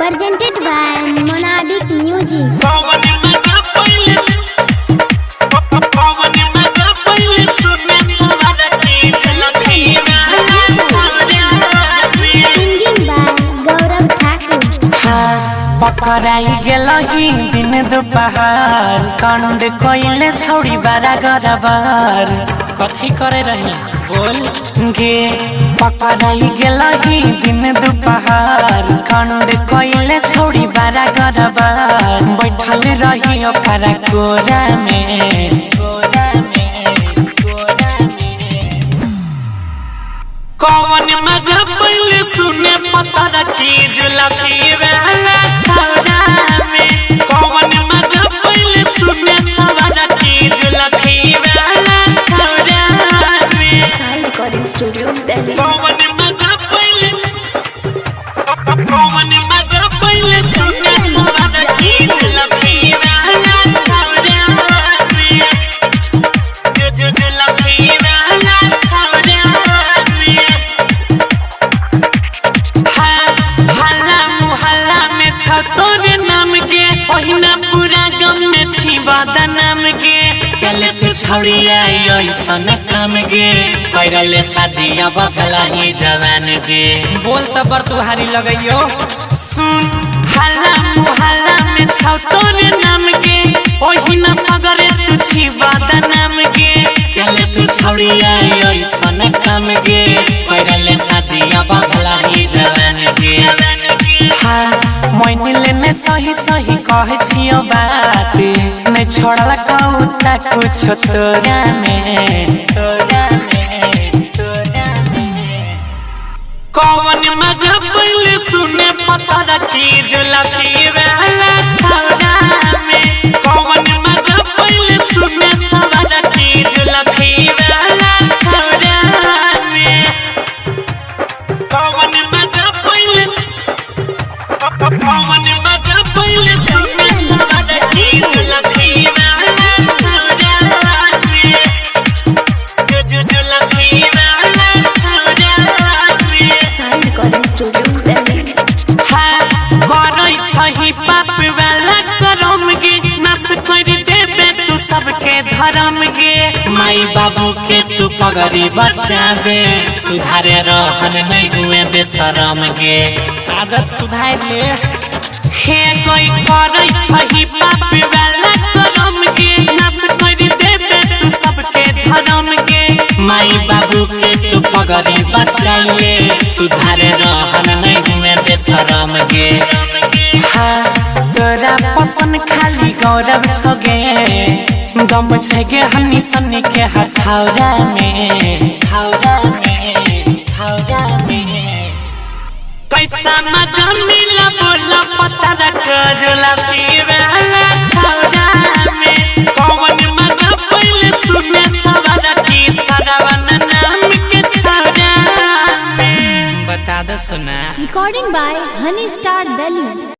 presented by Monadic Music. Singing by Gaurav Thakur. पकड़ाई गेलही दिन दोपहर कांड कोइले छौड़ी बारा गरबार कथी करे रही बोल गे पकड़ाई गेलही दिन दोपहर कांड कोइले छौड़ी बारा गरबार बैठल रही ओकरा कोरा में कौन मजा पहले सुने पता रखी जुलफी वाला छौरा में कौन मजा पहले सुने सवा रखी जुलफी वाला छौरा में साई रिकॉर्डिंग स्टूडियो दिल्ली। कौन मजा पहले सुने सवा रखी जुलफी वाला छौरा में जुलफी वाला छौरा तोरे नाम के पहिना पूरा गम में छी बदनाम के केले तू छौड़िया ऐसन काम गे करले शादी अब भलाई जवान गे बोल त बर तुहारी लगइयो सुन हल्ला मुहल्ला में छौ तोरे नाम के पहिना सगरे तू छी बदनाम के केले तू छौड़िया ऐसन काम गे करले शादी अब भलाई जवान गे हाँ मोइनिले ने सही सही कहे छियो बात नहीं छोड़ला कहूता कुछ तोरा में कौन मजा पहले सुने पता रखी जुलफी वाला छौरा में कौन मजा पहले सुने सवा रखी जुलफी वाला छौरा में कौन मजा पहले सुने सवा रखी जुलफी वाला छौरा में जुलफी वाला छौरा में साई रिकॉर्डिंग स्टूडियो दिल्ली। करई छही पाप वाला करम गे नस कर देबे तू सबके धर्म गे माई बाबू के तू पगड़ी बचावे सुधारे रहन नहीं हुए बेशरम गे आदत सुधार ले हे कोई करई छही पाप वाला करम गे नस कर देबे तू सबके धर्म गे माई बाबू के तू पगड़ी बचाइए सुधारे रहन नहीं हुए बेशरम गे हाँ तोरा पसंद खाली गौरव छगे गम छगे हनी सन्नी के हथौरा में कैसा मजा मिला बोला पता रख जुलफी वाला छौरा में कौन मजा पहले सुने सवा रखी सरावन नाम के छौरा में बता दो सुना। Recording by Honey Star Delhi.